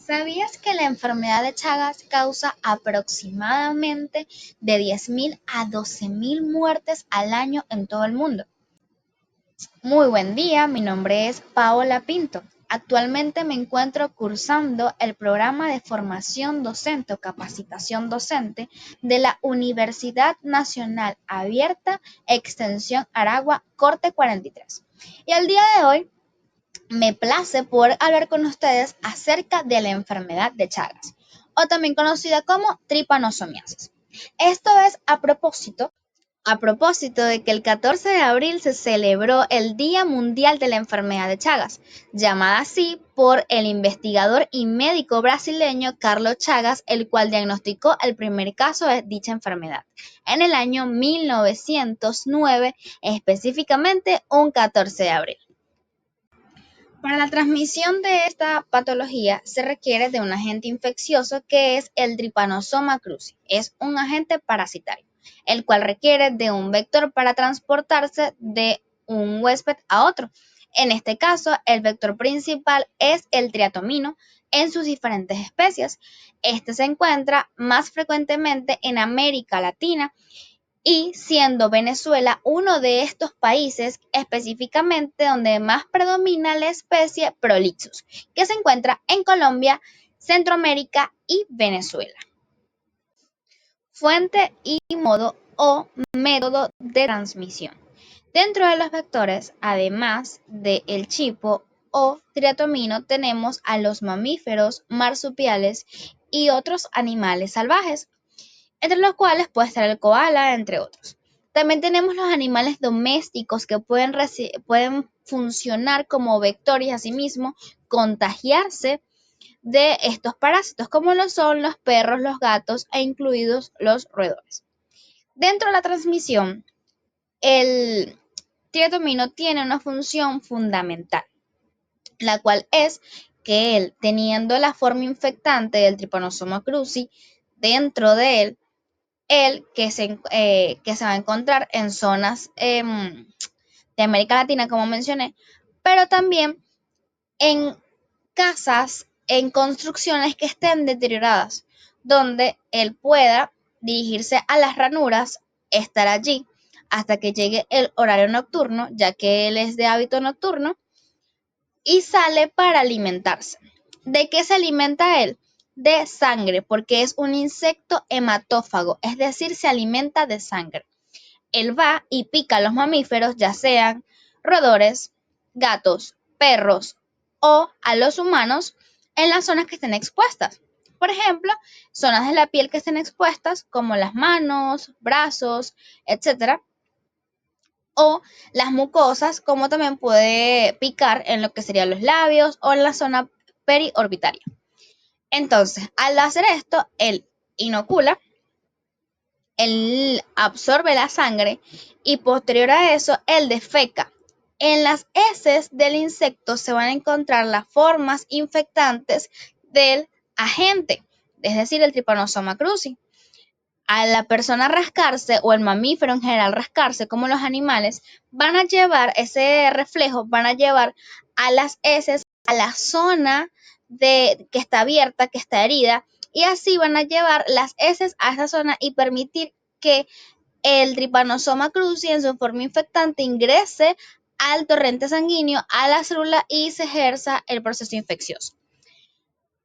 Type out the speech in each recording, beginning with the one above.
¿Sabías que la enfermedad de Chagas causa aproximadamente de 10.000 a 12.000 muertes al año en todo el mundo? Muy buen día, mi nombre es Paola Pinto. Actualmente me encuentro cursando el programa de formación docente o capacitación docente de la Universidad Nacional Abierta Extensión Aragua Corte 43. Y el día de hoy me place poder hablar con ustedes acerca de la enfermedad de Chagas, o también conocida como tripanosomiasis. Esto es a propósito de que el 14 de abril se celebró el Día Mundial de la Enfermedad de Chagas, llamada así por el investigador y médico brasileño Carlos Chagas, el cual diagnosticó el primer caso de dicha enfermedad en el año 1909, específicamente un 14 de abril. Para la transmisión de esta patología se requiere de un agente infeccioso que es el Trypanosoma cruzi. Es un agente parasitario, el cual requiere de un vector para transportarse de un huésped a otro. En este caso, el vector principal es el triatomino en sus diferentes especies. Este se encuentra más frecuentemente en América Latina y siendo Venezuela uno de estos países específicamente donde más predomina la especie Prolixus, que se encuentra en Colombia, Centroamérica y Venezuela. Fuente y modo o método de transmisión. Dentro de los vectores, además del chipo o triatomino, tenemos a los mamíferos, marsupiales y otros animales salvajes, entre los cuales puede estar el koala, entre otros. También tenemos los animales domésticos que pueden funcionar como vectores y asimismo contagiarse de estos parásitos, como lo son los perros, los gatos e incluidos los roedores. Dentro de la transmisión, el triatomino tiene una función fundamental, la cual es que él, teniendo la forma infectante del Trypanosoma cruzi dentro de él, que se va a encontrar en zonas de América Latina, como mencioné, pero también en casas, en construcciones que estén deterioradas, donde él pueda dirigirse a las ranuras, estar allí hasta que llegue el horario nocturno, ya que él es de hábito nocturno, y sale para alimentarse. ¿De qué se alimenta él? De sangre, porque es un insecto hematófago, es decir, se alimenta de sangre. Él va y pica a los mamíferos, ya sean roedores, gatos, perros o a los humanos en las zonas que estén expuestas. Por ejemplo, zonas de la piel que estén expuestas, como las manos, brazos, etcétera, o las mucosas, como también puede picar en lo que serían los labios o en la zona periorbitaria. Entonces, al hacer esto, él inocula, él absorbe la sangre y posterior a eso, él defeca. En las heces del insecto se van a encontrar las formas infectantes del agente, es decir, el Trypanosoma cruzi. A la persona rascarse o el mamífero en general rascarse, como los animales, van a llevar ese reflejo, van a llevar a las heces a la zona que está abierta, que está herida, y así van a llevar las heces a esa zona y permitir que el Trypanosoma cruzi en su forma infectante ingrese al torrente sanguíneo, a la célula y se ejerza el proceso infeccioso.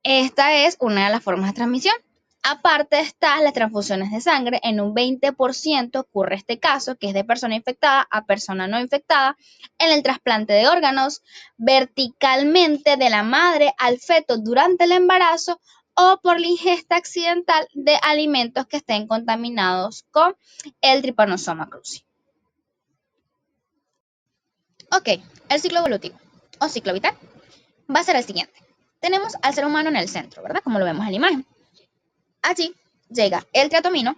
Esta es una de las formas de transmisión. Aparte están las transfusiones de sangre. En un 20% ocurre este caso, que es de persona infectada a persona no infectada. En el trasplante de órganos, verticalmente de la madre al feto durante el embarazo o por la ingesta accidental de alimentos que estén contaminados con el Trypanosoma cruzi. Ok, el ciclo evolutivo o ciclo vital va a ser el siguiente. Tenemos al ser humano en el centro, ¿verdad? Como lo vemos en la imagen. Allí llega el triatomino,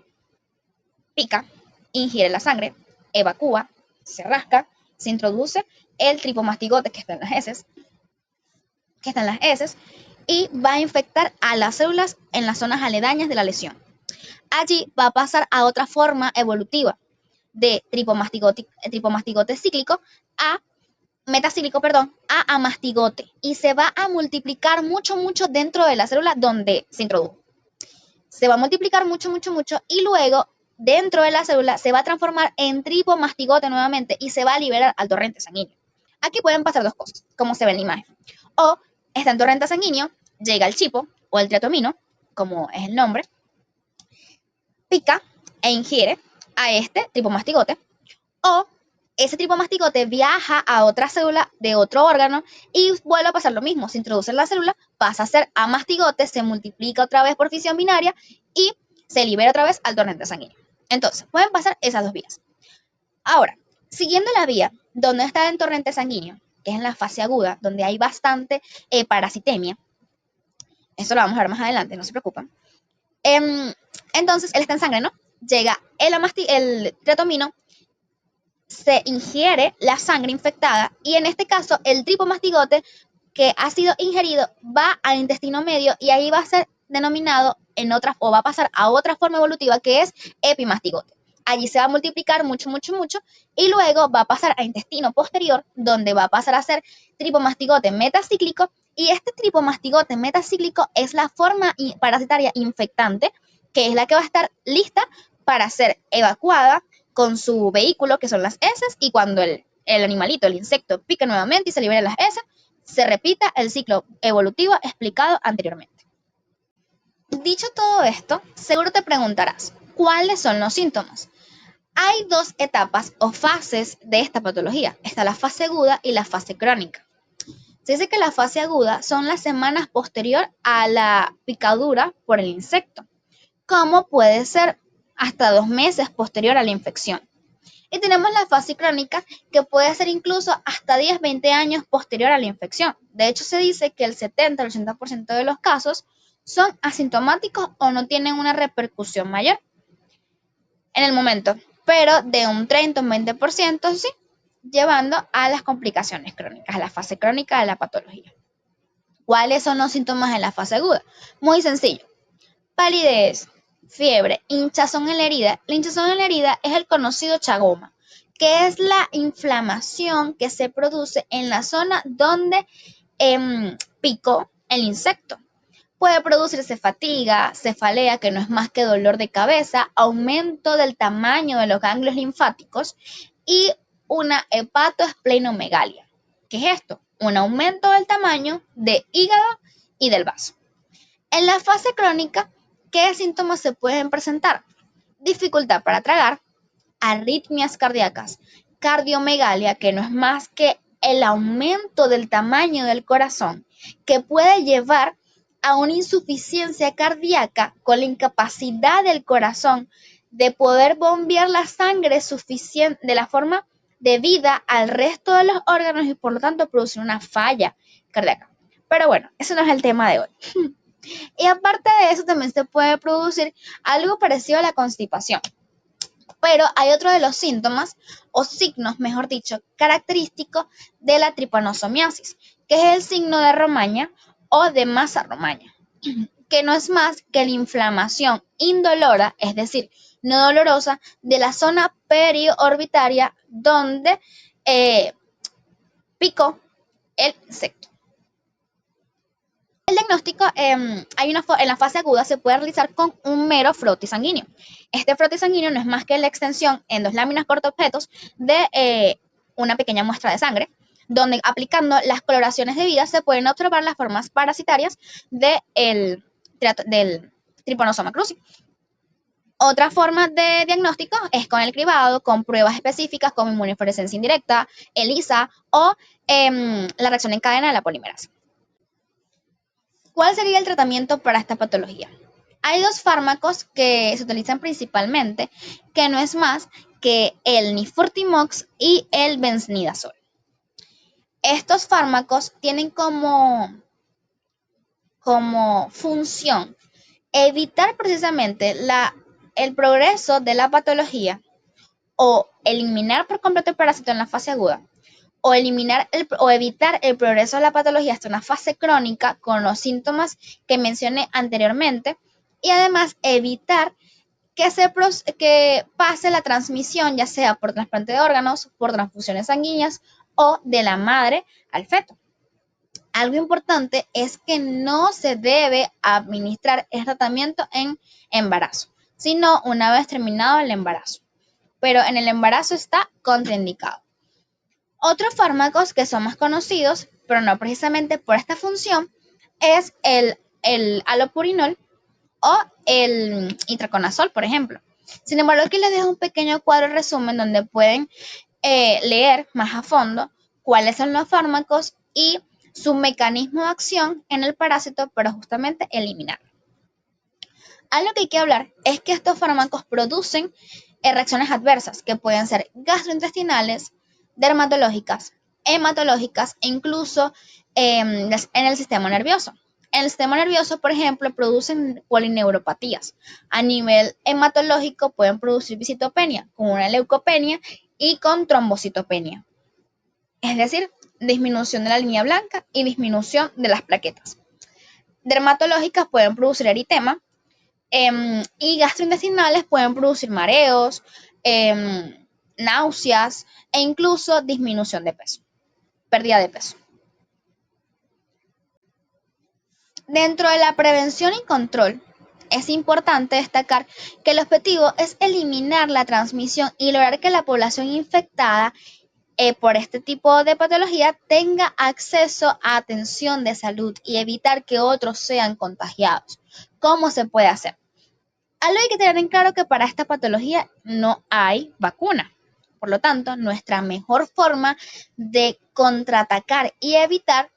pica, ingiere la sangre, evacúa, se rasca, se introduce el tripomastigote que está en las heces, y va a infectar a las células en las zonas aledañas de la lesión. Allí va a pasar a otra forma evolutiva de tripomastigote cíclico a metacíclico, perdón, a amastigote y se va a multiplicar mucho, mucho dentro de la célula donde se introdujo. Se va a multiplicar mucho, mucho, mucho y luego dentro de la célula se va a transformar en tripomastigote nuevamente y se va a liberar al torrente sanguíneo. Aquí pueden pasar dos cosas, como se ve en la imagen. O está en torrente sanguíneo, llega el chipo o el triatomino, como es el nombre, pica e ingiere a este tripomastigote, o ese tripomastigote viaja a otra célula de otro órgano y vuelve a pasar lo mismo. Se introduce en la célula, pasa a ser amastigote, se multiplica otra vez por fisión binaria y se libera otra vez al torrente sanguíneo. Entonces, pueden pasar esas dos vías. Ahora, siguiendo la vía donde está el torrente sanguíneo, que es en la fase aguda, donde hay bastante parasitemia, eso lo vamos a ver más adelante, no se preocupen. Entonces, él está en sangre, ¿no? Llega el triatomino, se ingiere la sangre infectada y en este caso el tripomastigote que ha sido ingerido va al intestino medio y ahí va a ser denominado o va a pasar a otra forma evolutiva que es epimastigote. Allí se va a multiplicar mucho, mucho, mucho y luego va a pasar a intestino posterior donde va a pasar a ser tripomastigote metacíclico y este tripomastigote metacíclico es la forma parasitaria infectante que es la que va a estar lista para ser evacuada con su vehículo, que son las heces, y cuando el animalito, el insecto, pica nuevamente y se libera las heces, se repita el ciclo evolutivo explicado anteriormente. Dicho todo esto, seguro te preguntarás, ¿cuáles son los síntomas? Hay dos etapas o fases de esta patología. Está la fase aguda y la fase crónica. Se dice que la fase aguda son las semanas posterior a la picadura por el insecto, como puede ser hasta 2 meses posterior a la infección. Y tenemos la fase crónica, que puede ser incluso hasta 10, 20 años posterior a la infección. De hecho, se dice que el 70 al 80% de los casos son asintomáticos o no tienen una repercusión mayor en el momento, pero de un 30 o un 20% sí, llevando a las complicaciones crónicas, a la fase crónica de la patología. ¿Cuáles son los síntomas en la fase aguda? Muy sencillo. Palidez, fiebre, hinchazón en la herida. La hinchazón en la herida es el conocido chagoma, que es la inflamación que se produce en la zona donde picó el insecto. Puede producirse fatiga, cefalea, que no es más que dolor de cabeza, aumento del tamaño de los ganglios linfáticos y una hepatoesplenomegalia. ¿Qué es esto? Un aumento del tamaño del hígado y del vaso. En la fase crónica, ¿qué síntomas se pueden presentar? Dificultad para tragar, arritmias cardíacas, cardiomegalia, que no es más que el aumento del tamaño del corazón, que puede llevar a una insuficiencia cardíaca con la incapacidad del corazón de poder bombear la sangre suficiente de la forma debida al resto de los órganos y por lo tanto producir una falla cardíaca. Pero bueno, eso no es el tema de hoy. Y aparte de eso también se puede producir algo parecido a la constipación. Pero hay otro de los síntomas o signos, mejor dicho, característicos de la tripanosomiasis, que es el signo de Romaña o de masa romaña, que no es más que la inflamación indolora, es decir, no dolorosa, de la zona periorbitaria donde picó el insecto. El diagnóstico en la fase aguda se puede realizar con un mero frotis sanguíneo. Este frotis sanguíneo no es más que la extensión en 2 láminas portaobjetos de una pequeña muestra de sangre, donde aplicando las coloraciones debidas se pueden observar las formas parasitarias del Trypanosoma cruzi. Otra forma de diagnóstico es con el cribado, con pruebas específicas como inmunofluorescencia indirecta, ELISA o la reacción en cadena de la polimerasa. ¿Cuál sería el tratamiento para esta patología? Hay dos fármacos que se utilizan principalmente, que no es más que el nifurtimox y el benznidazol. Estos fármacos tienen como función evitar precisamente el progreso de la patología o eliminar por completo el parásito en la fase aguda o evitar el progreso de la patología hasta una fase crónica con los síntomas que mencioné anteriormente y además evitar que pase la transmisión ya sea por trasplante de órganos, por transfusiones sanguíneas o de la madre al feto. Algo importante es que no se debe administrar este tratamiento en embarazo, sino una vez terminado el embarazo. Pero en el embarazo está contraindicado. Otros fármacos que son más conocidos, pero no precisamente por esta función, es el alopurinol o el itraconazol, por ejemplo. Sin embargo, aquí les dejo un pequeño cuadro resumen donde pueden leer más a fondo cuáles son los fármacos y su mecanismo de acción en el parásito para justamente eliminar. Algo que hay que hablar es que estos fármacos producen reacciones adversas que pueden ser gastrointestinales, dermatológicas, hematológicas e incluso en el sistema nervioso. En el sistema nervioso, por ejemplo, producen polineuropatías. A nivel hematológico pueden producir visitopenia, con una leucopenia y con trombocitopenia. Es decir, disminución de la línea blanca y disminución de las plaquetas. Dermatológicas pueden producir eritema y gastrointestinales pueden producir mareos, náuseas e incluso disminución de peso, pérdida de peso. Dentro de la prevención y control, es importante destacar que el objetivo es eliminar la transmisión y lograr que la población infectada por este tipo de patología tenga acceso a atención de salud y evitar que otros sean contagiados. ¿Cómo se puede hacer? Algo hay que tener en claro que para esta patología no hay vacuna. Por lo tanto, nuestra mejor forma de contraatacar y evitar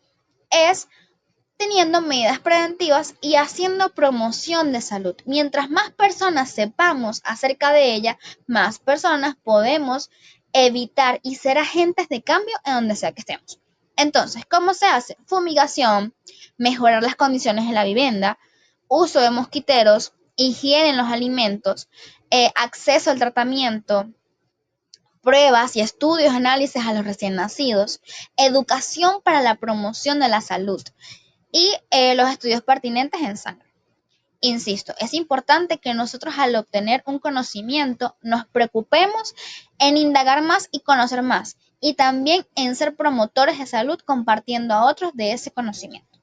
es teniendo medidas preventivas y haciendo promoción de salud. Mientras más personas sepamos acerca de ella, más personas podemos evitar y ser agentes de cambio en donde sea que estemos. Entonces, ¿cómo se hace? Fumigación, mejorar las condiciones de la vivienda, uso de mosquiteros, higiene en los alimentos, acceso al tratamiento, pruebas y estudios, análisis a los recién nacidos, educación para la promoción de la salud y los estudios pertinentes en sangre. Insisto, es importante que nosotros al obtener un conocimiento nos preocupemos en indagar más y conocer más y también en ser promotores de salud compartiendo a otros de ese conocimiento.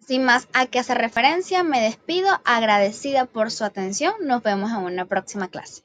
Sin más a qué hacer referencia, me despido agradecida por su atención. Nos vemos en una próxima clase.